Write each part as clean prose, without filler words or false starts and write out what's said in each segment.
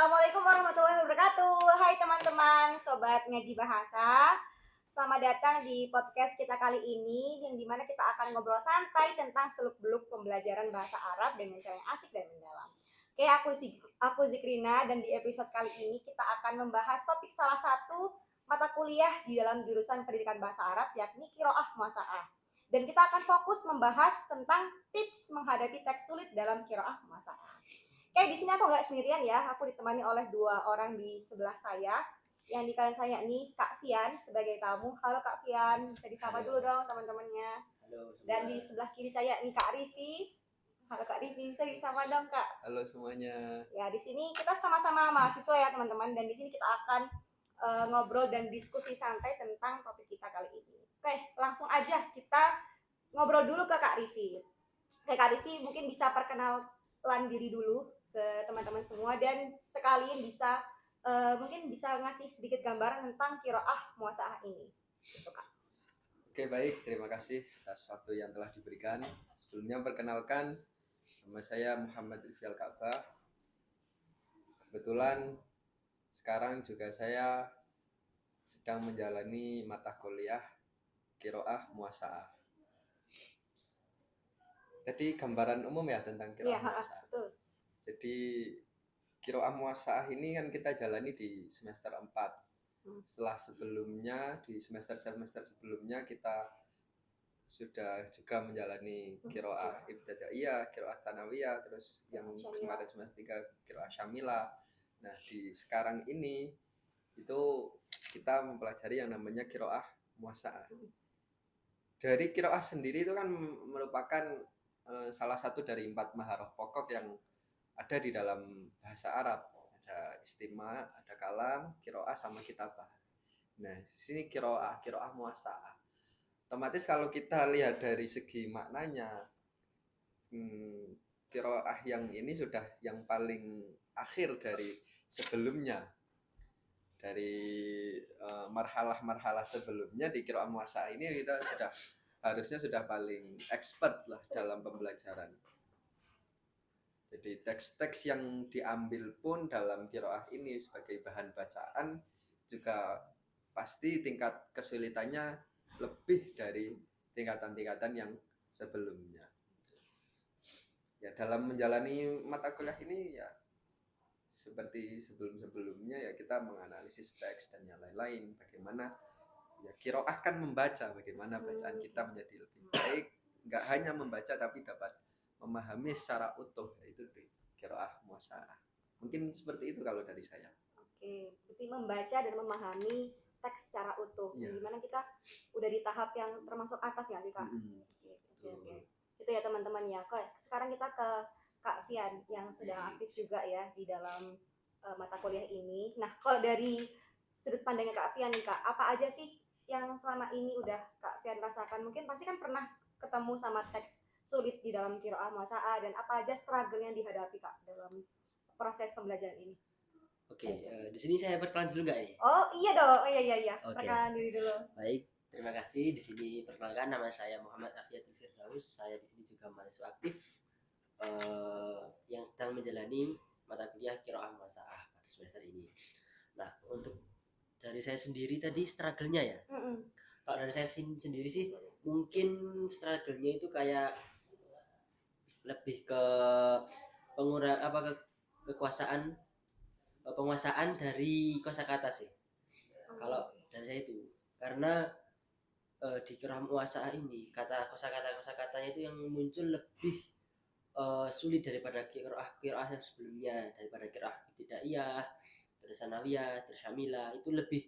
Assalamualaikum warahmatullahi wabarakatuh. Hai teman-teman, sobat ngaji bahasa. Selamat datang di podcast kita kali ini, yang dimana kita akan ngobrol santai tentang seluk-beluk pembelajaran bahasa Arab dengan cara yang asik dan mendalam. Oke, aku Zikrina, dan di episode kali ini kita akan membahas topik salah satu mata kuliah di dalam jurusan pendidikan bahasa Arab, yakni Qiraah Muwasa'ah. Dan kita akan fokus membahas tentang tips menghadapi teks sulit dalam Qiraah Muwasa'ah. Di sini aku nggak sendirian ya, aku ditemani oleh dua orang di sebelah saya. Yang di kanan saya nih Kak Fian sebagai tamu. Halo Kak Fian, bisa disapa dulu dong teman-temannya. Halo semua. Dan di sebelah kiri saya nih Kak Rifi. Halo Kak Rifi, bisa disapa dong Kak. Halo semuanya. Ya, di sini kita sama-sama mahasiswa ya teman-teman, dan di sini kita akan ngobrol dan diskusi santai tentang topik kita kali ini. Oke, langsung aja kita ngobrol dulu ke Kak Rifi. Oke, Kak Rifi mungkin bisa perkenalan diri dulu ke teman-teman semua, dan sekalian bisa mungkin bisa ngasih sedikit gambaran tentang Qiraah Muwasa'ah ini. Gitu, Kak. Oke, baik, terima kasih atas waktu yang telah diberikan. Sebelumnya perkenalkan, nama saya Muhammad Rify Al-Ka'bah. Kebetulan sekarang juga saya sedang menjalani mata kuliah Qiraah Muwasa'ah. Jadi gambaran umum ya tentang Qiraah Muwasa'ah. Betul. Jadi Qiraah Muwasa'ah ini kan kita jalani di semester 4. Setelah sebelumnya di semester sebelumnya kita sudah juga menjalani qiraah ibtidaiyah, qiraah tsanawiyah, terus yang kemarin semester 3 qiraah syamilah. Nah, di sekarang ini itu kita mempelajari yang namanya qiraah muwasa'ah. Dari qiraah sendiri itu kan merupakan salah satu dari 4 maharah pokok yang ada di dalam bahasa Arab. Ada istima, ada kalam, qiraah sama kitabah. Nah, di sini qiraah muwasa'ah. Otomatis kalau kita lihat dari segi maknanya, qiraah yang ini sudah yang paling akhir dari sebelumnya. Dari marhalah-marhalah sebelumnya di qiraah muwasa'ah ini kita harusnya sudah paling expert lah dalam pembelajaran. Jadi teks-teks yang diambil pun dalam qiraah ini sebagai bahan bacaan juga pasti tingkat kesulitannya lebih dari tingkatan-tingkatan yang sebelumnya. Ya, dalam menjalani mata kuliah ini ya seperti sebelum-sebelumnya ya kita menganalisis teks dan yang lain-lain, bagaimana ya qiraah kan membaca, bagaimana bacaan kita menjadi lebih baik, enggak hanya membaca tapi dapat memahami secara utuh, yaitu di qiraah muwasa'ah. Mungkin seperti itu kalau dari saya. Oke, berarti membaca dan memahami teks secara utuh. Ya. Dimana kita udah di tahap yang termasuk atas ya sih Kak? Oke. Itu ya teman-teman ya. Sekarang kita ke Kak Fian yang sedang aktif juga ya di dalam mata kuliah ini. Nah, kalau dari sudut pandangnya Kak Fian nih Kak, apa aja sih yang selama ini udah Kak Fian rasakan? Mungkin pasti kan pernah ketemu sama teks sulit di dalam qiraah muwasa'ah, dan apa aja struggle yang dihadapi Kak dalam proses pembelajaran ini? Oke, di sini saya perkenalan dulu nggak nih? Oh iya dong, iya. Oke. Perkenalan diri dulu. Baik, terima kasih. Di sini perkenalkan, nama saya Muhammad Afiatul Firdaus. Saya di sini juga mahasiswa aktif yang sedang menjalani mata kuliah Qiraah Muwasa'ah pada semester ini. Nah, untuk dari saya sendiri tadi struggle-nya ya. Kalau dari saya sendiri sih mungkin struggle-nya itu kayak lebih ke penguasaan dari kosakata sih. Kalau dari saya itu, karena di qiraah muwasa'ah ini kosakatanya itu yang muncul lebih sulit daripada qiraah yang sebelumnya, daripada qiraah ibtidaiyah, terus tsanawiyah, terus syamilah, itu lebih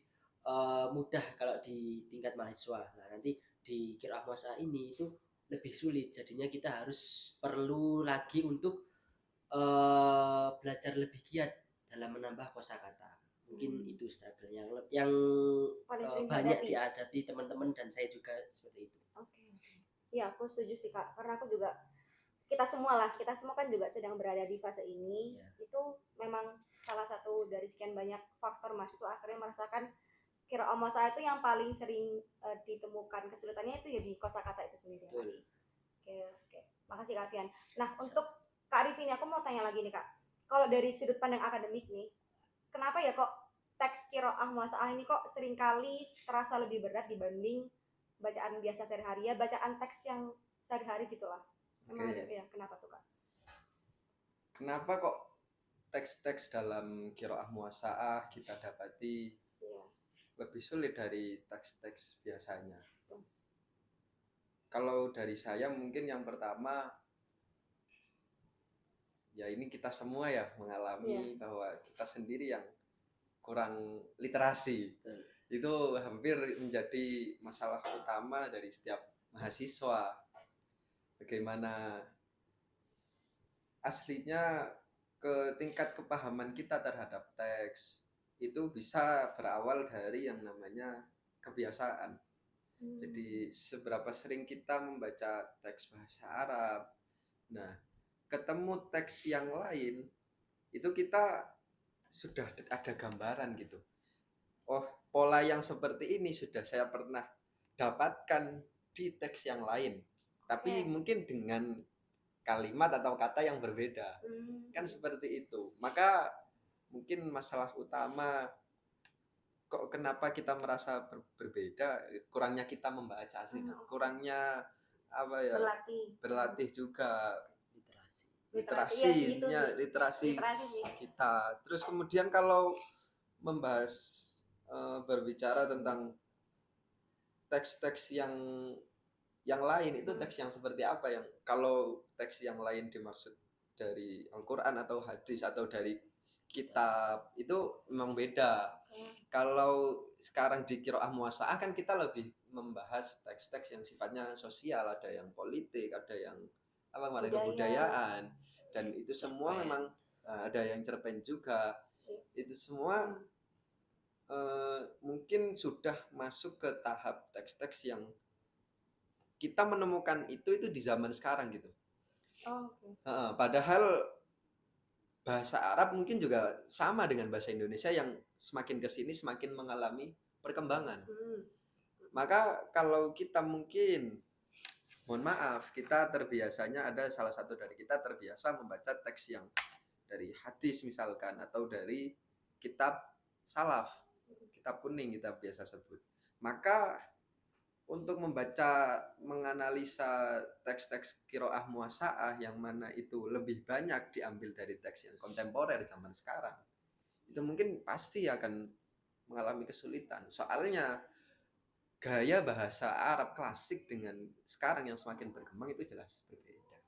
mudah kalau di tingkat mahasiswa. Nah, nanti di qiraah muwasa'ah ini itu lebih sulit, jadinya kita harus perlu lagi untuk belajar lebih giat dalam menambah kosakata. Mungkin itu struggle yang banyak dihadapi teman-teman dan saya juga seperti itu. Oke. Iya, aku setuju sih Kak, karena aku juga kita semua kan juga sedang berada di fase ini. Itu memang salah satu dari sekian banyak faktor mahasiswa akhirnya merasakan qiraah muwasa'ah itu yang paling sering ditemukan kesulitannya itu ya di kosakata itu sendiri. Oke. Makasih Kak Fian. Nah, untuk Kak Arifin, aku mau tanya lagi nih Kak. Kalau dari sudut pandang akademik nih, kenapa ya kok teks qiraah muwasaah ini kok seringkali terasa lebih berat dibanding bacaan biasa sehari-hari ya, bacaan teks yang sehari-hari gitulah. Emang Oke. ada ya, kenapa tuh Kak? Kenapa kok teks-teks dalam qiraah muwasaah kita dapati Iya. lebih sulit dari teks-teks biasanya? Betul. Kalau dari saya mungkin yang pertama, ya ini kita semua ya mengalami bahwa kita sendiri yang kurang literasi. Betul. Itu hampir menjadi masalah utama dari setiap mahasiswa. Bagaimana aslinya ke tingkat kepahaman kita terhadap teks itu bisa berawal dari yang namanya kebiasaan. Jadi seberapa sering kita membaca teks bahasa Arab, nah ketemu teks yang lain itu kita sudah ada gambaran gitu. Oh, pola yang seperti ini sudah saya pernah dapatkan di teks yang lain, tapi mungkin dengan kalimat atau kata yang berbeda. Kan seperti itu. Maka mungkin masalah utama kok kenapa kita merasa berbeda, kurangnya kita membaca asli, kurangnya apa ya, berlatih juga Literasi literasi sih. kita. Terus kemudian kalau membahas berbicara tentang teks-teks yang lain, itu teks yang seperti apa, yang kalau teks yang lain dimaksud dari Al-Quran atau hadis atau dari kitab, itu memang beda. Kalau sekarang di qiraah muwasaah kan kita lebih membahas teks-teks yang sifatnya sosial, ada yang politik, ada yang apa kemarin kebudayaan, dan itu semua memang ada yang cerpen juga. Itu semua mungkin sudah masuk ke tahap teks-teks yang kita menemukan itu di zaman sekarang gitu. Padahal bahasa Arab mungkin juga sama dengan bahasa Indonesia yang semakin kesini semakin mengalami perkembangan. Maka kalau kita mungkin, mohon maaf, kita terbiasanya ada salah satu dari kita terbiasa membaca teks yang dari hadis misalkan, atau dari kitab salaf, kitab kuning kita biasa sebut. Maka untuk membaca, menganalisa teks-teks qiraah muwasaah yang mana itu lebih banyak diambil dari teks yang kontemporer zaman sekarang, itu mungkin pasti akan mengalami kesulitan. Soalnya gaya bahasa Arab klasik dengan sekarang yang semakin berkembang itu jelas berbeda.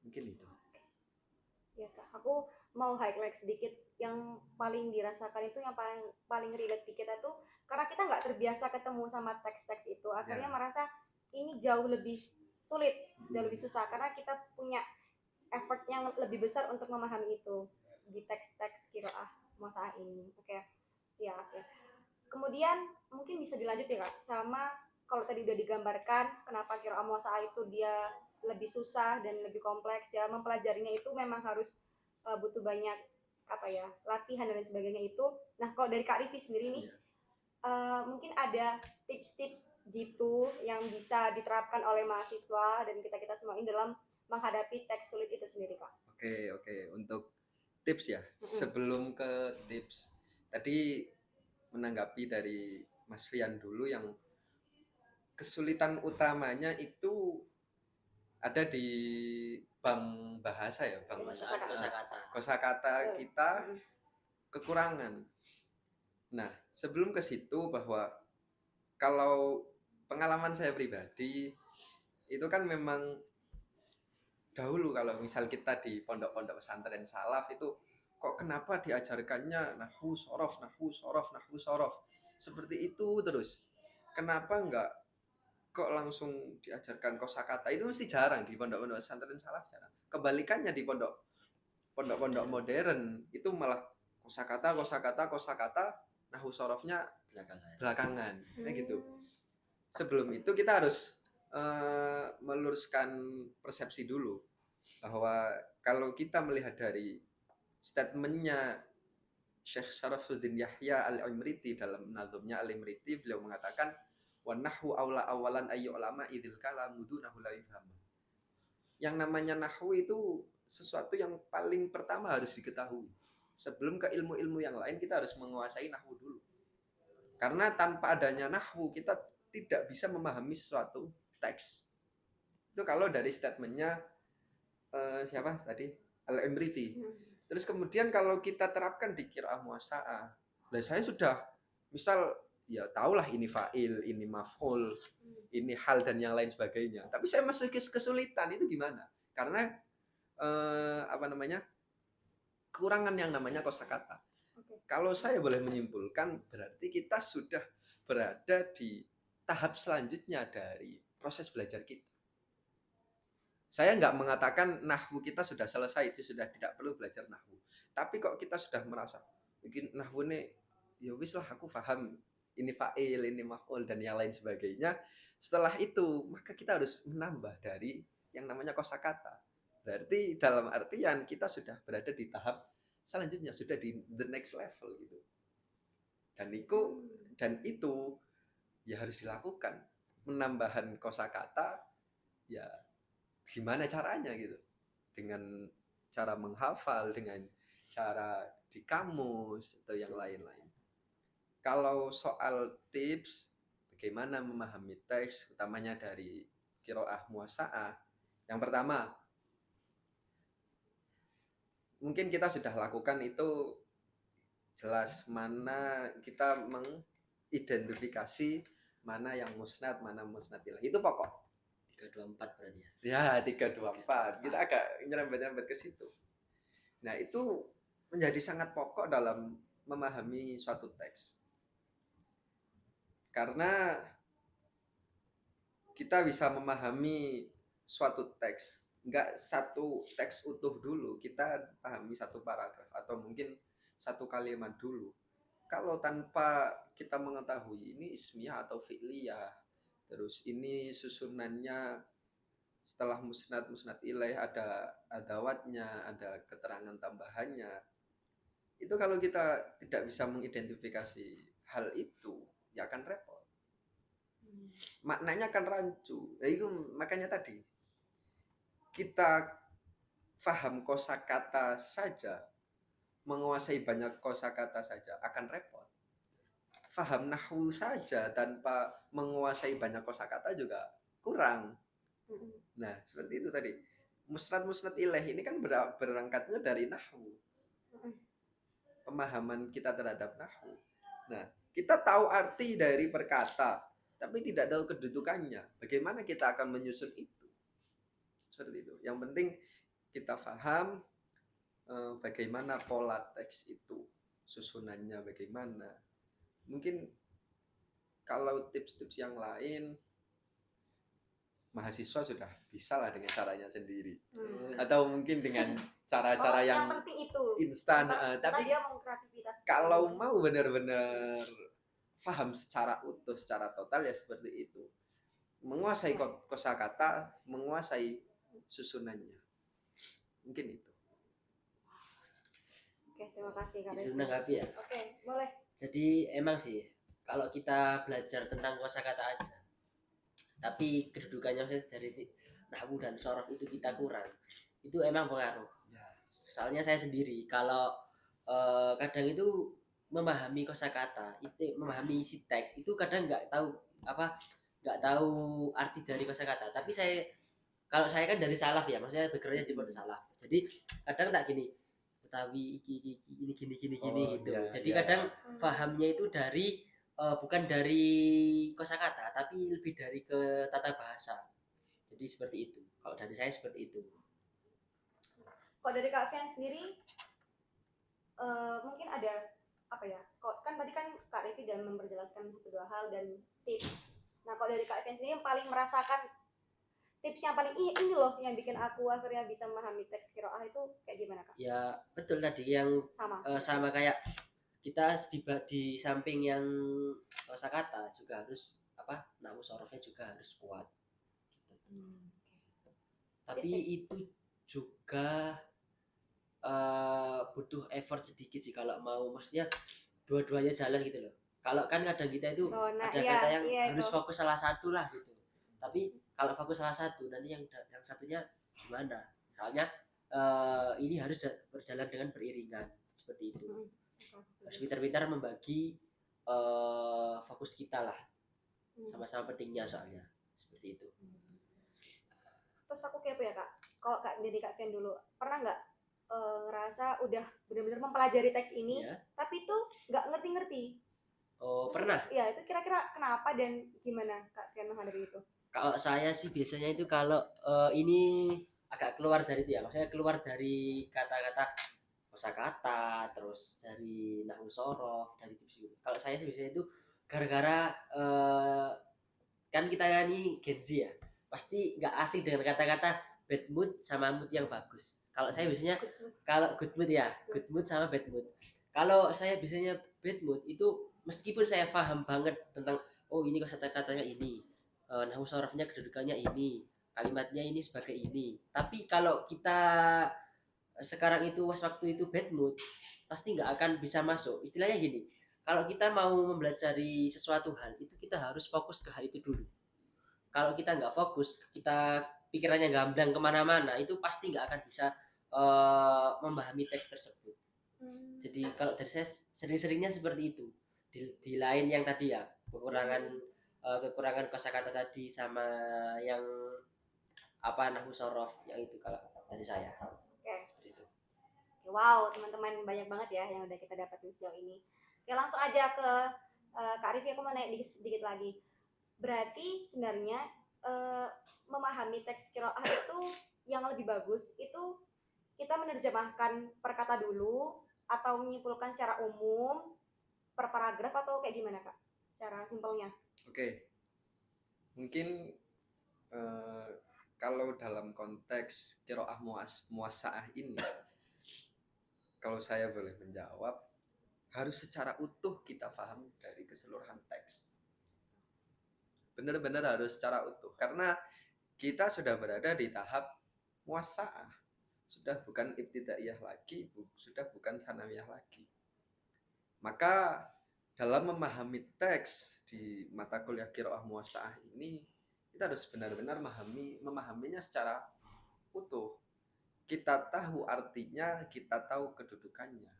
Mungkin itu. Ya Kak, aku mau highlight sedikit yang paling dirasakan itu, yang paling relate di kita tuh karena kita nggak terbiasa ketemu sama teks-teks itu, akhirnya merasa ini jauh lebih sulit, jauh lebih susah karena kita punya effort yang lebih besar untuk memahami itu di teks-teks qiraah muwasaah ini. Oke. Kemudian mungkin bisa dilanjut ya Kak sama, kalau tadi udah digambarkan kenapa qiraah muwasaah itu dia lebih susah dan lebih kompleks ya, mempelajarinya itu memang harus butuh banyak latihan dan lain sebagainya itu. Nah, kalau dari Kak Rifi sendiri nih, mungkin ada tips-tips gitu yang bisa diterapkan oleh mahasiswa dan kita semua ini dalam menghadapi teks sulit itu sendiri Kak. Oke. Untuk tips ya, sebelum ke tips, tadi menanggapi dari Mas Fian dulu, yang kesulitan utamanya itu ada di bank bahasa ya, bank kosakata kita kekurangan. Nah, sebelum ke situ, bahwa kalau pengalaman saya pribadi itu kan memang dahulu kalau misal kita di pondok-pondok pesantren salaf itu kok kenapa diajarkannya nahwu sorof seperti itu terus. Kenapa enggak kok langsung diajarkan kosakata? Itu mesti jarang di pondok-pondok pesantren salaf, jarang. Kebalikannya di pondok-pondok modern itu malah kosakata, nahwu sorofnya belakangan. Nah gitu. Sebelum itu kita harus meluruskan persepsi dulu, bahwa kalau kita melihat dari statementnya Syekh Syarafuddin Yahya Al-Imriti dalam nazumnya Al-Imriti, beliau mengatakan wanahu aula awalan ayyu ulama idzil kalamu dunahu la yufham. Yang namanya nahwu itu sesuatu yang paling pertama harus diketahui. sebelum ke ilmu-ilmu yang lain kita harus menguasai nahwu dulu. Karena tanpa adanya nahwu kita tidak bisa memahami sesuatu teks. Itu kalau dari statementnya siapa tadi? Al-Imriti. Terus kemudian kalau kita terapkan di qiraah muwassa'ah, nah saya sudah misal ya tahulah ini fa'il, ini maf'ul, ini hal dan yang lain sebagainya. Tapi saya masih kesulitan itu gimana? Karena apa namanya? Kekurangan yang namanya kosakata. Kalau saya boleh menyimpulkan, berarti kita sudah berada di tahap selanjutnya dari proses belajar kita. Saya nggak mengatakan nahwu kita sudah selesai, itu sudah tidak perlu belajar nahwu. Tapi kok kita sudah merasa, mungkin nahwu ini, ya wis lah aku paham, ini fa'il, ini maf'ul, dan yang lain sebagainya. Setelah itu, maka kita harus menambah dari yang namanya kosakata. Berarti dalam artian kita sudah berada di tahap selanjutnya, sudah di the next level gitu. Dan itu ya harus dilakukan. Menambahkan kosakata ya gimana caranya gitu. Dengan cara menghafal, dengan cara di kamus atau yang lain-lain. Kalau soal tips bagaimana memahami teks utamanya dari qiraah muwassa'ah, yang pertama mungkin kita sudah lakukan itu jelas mana kita mengidentifikasi mana yang musnad, mana musnad ilaih. Itu pokok. 324 berarti ya. Ya, 324. Kita agak nyerempet-nyerempet ke situ. Nah, itu menjadi sangat pokok dalam memahami suatu teks. Karena kita bisa memahami suatu teks nggak satu teks utuh dulu, kita pahami satu paragraf atau mungkin satu kalimat dulu. Kalau tanpa kita mengetahui ini ismiyah atau fi'liyah, terus ini susunannya setelah musnad ilaih ada adawatnya, ada keterangan tambahannya. Itu kalau kita tidak bisa mengidentifikasi hal itu, ya akan repot. Maknanya akan rancu. Ya itu makanya tadi kita paham kosakata saja, menguasai banyak kosakata saja akan repot. Paham nahwu saja tanpa menguasai banyak kosakata juga kurang. Nah, seperti itu tadi. Musnad ilaih ini kan berangkatnya dari nahwu. Pemahaman kita terhadap nahwu. Nah, kita tahu arti dari perkata, tapi tidak tahu kedudukannya. Bagaimana kita akan menyusun itu? Seperti itu. Yang penting kita paham bagaimana pola teks itu, susunannya bagaimana. Mungkin kalau tips-tips yang lain mahasiswa sudah bisa lah dengan caranya sendiri. Atau mungkin dengan cara-cara yang instan. Tapi kalau mau benar-benar paham secara utuh, secara total ya seperti itu. Menguasai kosakata, menguasai susunannya. Mungkin itu. Oke, terima kasih Kak. Disuruh nanggapi ya. Oke, boleh. Jadi emang sih kalau kita belajar tentang kosakata aja, tapi kedudukannya dari nahwu dan sorof itu kita kurang, itu emang pengaruh. Soalnya saya sendiri kalau kadang itu memahami kosakata, itu memahami isi teks itu kadang nggak tahu arti dari kosakata. Tapi kalau saya kan dari salaf ya, maksudnya backgroundnya di pondok salaf. Jadi kadang tak gini, Betawi ini gini gitu. Iya, Jadi iya. kadang pahamnya itu dari bukan dari kosakata, tapi lebih dari ke tata bahasa. Jadi seperti itu. Kalau dari saya seperti itu. Kalau dari Kak Fian sendiri, mungkin ada apa ya? Kan tadi kan Kak Revi dalam memperjelaskan satu dua hal dan tips. Nah, kalau dari Kak Fian sendiri yang paling merasakan tips yang paling ini loh yang bikin aku akhirnya bisa memahami teks qiraah itu kayak gimana Kak? Ya betul tadi yang sama kayak kita di samping yang kosakata juga harus nahwu sorofnya juga harus kuat. Tapi itu juga butuh effort sedikit sih kalau mau, maksudnya dua-duanya jalan gitu loh. Kalau kan kadang kita itu ada kata yang harus fokus salah satu lah gitu. Tapi kalau fokus salah satu nanti yang satunya gimana? Soalnya ini harus berjalan dengan beriringan. seperti itu. Oke. Harus pintar-pintar membagi fokus kita lah, sama-sama pentingnya soalnya seperti itu. Terus aku kepo ya kak, kalau kak dari kak Ken dulu pernah nggak ngerasa udah benar-benar mempelajari teks ini Ya. tapi tuh nggak ngerti-ngerti? Oh, Terus, pernah. ya itu kira-kira kenapa dan gimana kak Ken menghadapi itu? Kalau saya sih biasanya itu kalau ini agak keluar dari itu ya, maksudnya keluar dari kata-kata kosakata, terus dari nahwu sorof, dari itu. Kalau saya sih biasanya itu gara-gara kan kita ini Gen Z ya, pasti nggak asing dengan kata-kata bad mood sama mood yang bagus. Kalau saya biasanya kalau good mood ya, good mood sama bad mood. Kalau saya biasanya bad mood itu meskipun saya paham banget tentang oh ini kata-katanya ini, nahwu sorofnya kedudukannya ini, kalimatnya ini sebagai ini. Tapi kalau kita sekarang itu waktu itu bad mood, pasti nggak akan bisa masuk. Istilahnya gini, kalau kita mau mempelajari sesuatu hal itu kita harus fokus ke hal itu dulu. Kalau kita nggak fokus, kita pikirannya gamblang kemana-mana, itu pasti nggak akan bisa memahami teks tersebut. Jadi kalau dari saya sering-seringnya seperti itu. Di lain yang tadi ya kekurangan kosakata tadi sama yang nahwu sorof yang itu kalau dari saya. Oke. Seperti itu. Wow, teman-teman banyak banget ya yang udah kita dapetin sejauh ini. Oke, langsung aja ke Kak Rifi, aku mau naik sedikit lagi. Berarti sebenarnya memahami teks qiraah itu yang lebih bagus itu kita menerjemahkan per kata dulu atau menyimpulkan secara umum per paragraf atau kayak gimana kak? Secara simpelnya. Oke. Mungkin kalau dalam konteks qiraah muwasaah ini, kalau saya boleh menjawab, harus secara utuh kita paham dari keseluruhan teks. Benar-benar harus secara utuh, karena kita sudah berada di tahap muwasaah, sudah bukan ibtidaiyah lagi, sudah bukan tsanawiyah lagi. Maka dalam memahami teks di mata kuliah qiraah muwasaah ini, kita harus benar-benar memahaminya secara utuh. Kita tahu artinya, kita tahu kedudukannya.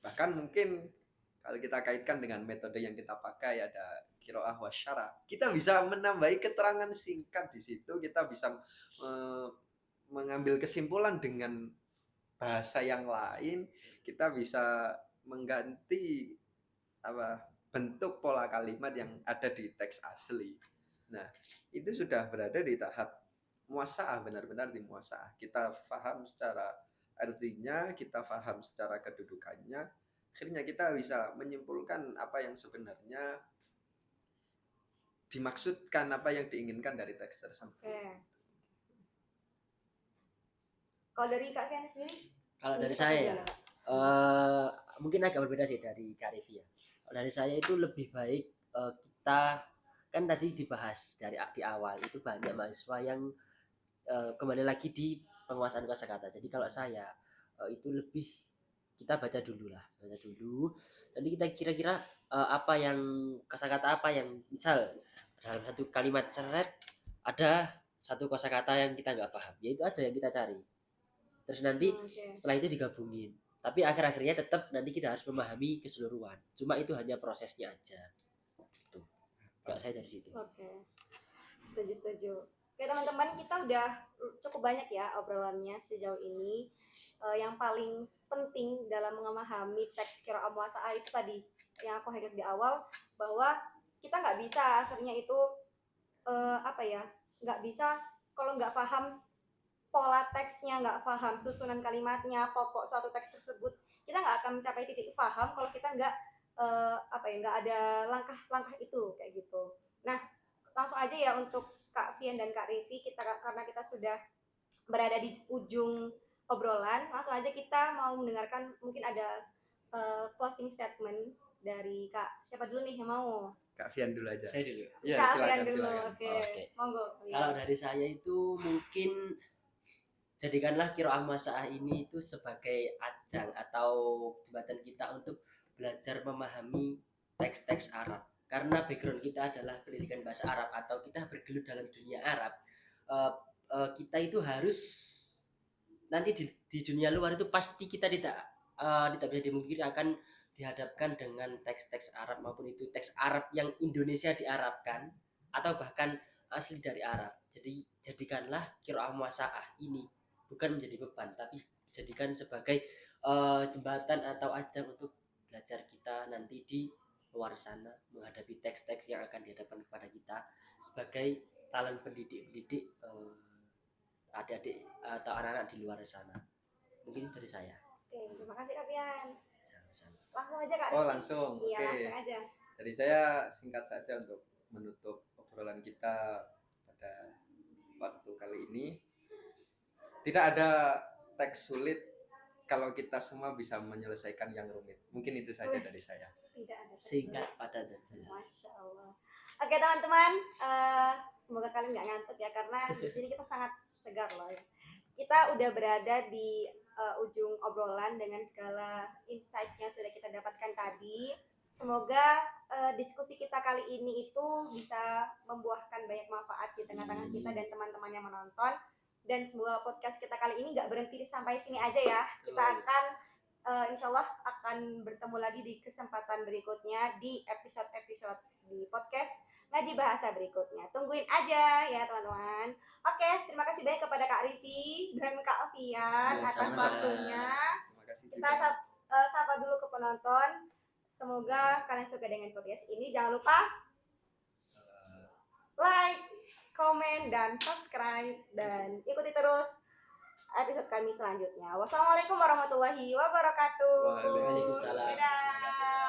Bahkan mungkin kalau kita kaitkan dengan metode yang kita pakai, ada qiraah wasyara, kita bisa menambahi keterangan singkat di situ. Kita bisa mengambil kesimpulan dengan bahasa yang lain. Kita bisa mengganti bentuk pola kalimat yang ada di teks asli. Nah, itu sudah berada di tahap muwasaah, benar-benar di muwasaah. Kita paham secara artinya, kita paham secara kedudukannya, akhirnya kita bisa menyimpulkan apa yang sebenarnya dimaksudkan, apa yang diinginkan dari teks tersebut. Oke. Kalau dari Kak Fian sendiri? Kalau dari saya ya, mungkin agak berbeda sih dari Kak Rifi ya. Kalau dari saya itu lebih baik kita kan tadi dibahas di awal itu banyak mahasiswa yang kembali lagi di penguasaan kosakata. Jadi kalau saya itu lebih kita baca dulu. Nanti kita kira-kira apa yang kosakata apa yang misal dalam satu kalimat seret ada satu kosakata yang kita nggak paham, ya itu aja yang kita cari. Terus nanti setelah itu digabungin. Tapi akhir-akhirnya tetap nanti kita harus memahami keseluruhan. Cuma itu hanya prosesnya aja. Gitu. Kalau saya dari situ. Oke. Setuju. Oke teman-teman, kita udah cukup banyak ya obrolannya sejauh ini. Yang paling penting dalam memahami teks qiraah muwasaah itu tadi yang aku highlight di awal, bahwa kita nggak bisa akhirnya itu nggak bisa kalau nggak paham pola teksnya, nggak paham susunan kalimatnya, pokok suatu teks tersebut, kita nggak akan mencapai titik paham kalau kita nggak nggak ada langkah-langkah itu kayak gitu. Nah, langsung aja ya untuk Kak Fian dan Kak Rifi, karena kita sudah berada di ujung obrolan, langsung aja kita mau mendengarkan mungkin ada closing statement dari Kak. Siapa dulu nih yang mau? Kak Fian dulu aja. Saya dulu. Ya, Kak silakan, Fian dulu. silakan. Oke. Monggo. Kalau dari saya itu mungkin jadikanlah qiraah muwasaah ini itu sebagai ajang atau jembatan kita untuk belajar memahami teks-teks Arab. Karena background kita adalah pendidikan bahasa Arab atau kita bergelut dalam dunia Arab. Kita itu harus nanti di dunia luar itu pasti kita tidak tidak bisa dimungkiri akan dihadapkan dengan teks-teks Arab maupun itu teks Arab yang Indonesia diarabkan atau bahkan asli dari Arab. Jadi jadikanlah qiraah muwasaah ini bukan menjadi beban tapi jadikan sebagai jembatan atau ajang untuk belajar kita nanti di luar sana menghadapi teks-teks yang akan dihadapkan kepada kita sebagai calon pendidik adik-adik atau anak-anak di luar sana. Mungkin dari saya. Oke, terima kasih Kak Pian. Sama-sama. Langsung aja Kak. Oh, Rifki. langsung. Iya, Oke. langsung aja. Dari saya singkat saja untuk menutup obrolan kita pada waktu kali ini. Tidak ada teks sulit kalau kita semua bisa menyelesaikan yang rumit. Mungkin itu saja dari saya. Tidak ada. Singkat, padat dan jelas. Masya Allah. Oke teman-teman, semoga kalian nggak ngantuk ya karena di sini kita sangat segar loh ya. Kita udah berada di ujung obrolan dengan segala insight yang sudah kita dapatkan tadi. Semoga diskusi kita kali ini itu bisa membuahkan banyak manfaat di tengah-tengah kita dan teman-teman yang menonton. Dan semoga podcast kita kali ini nggak berhenti sampai sini aja ya. Kita akan insya Allah akan bertemu lagi di kesempatan berikutnya di episode-episode di podcast Ngaji Bahasa berikutnya. Tungguin aja ya teman-teman. Oke, terima kasih banyak kepada Kak Rifki dan Kak Fian Ya, atas sama-sama. waktunya. Terima kasih Kita juga. sapa dulu ke penonton. Semoga kalian suka dengan podcast ini. Jangan lupa like, komen, dan subscribe. Dan ikuti terus episode kami selanjutnya. Wassalamualaikum warahmatullahi wabarakatuh. Waalaikumsalam. Dadah.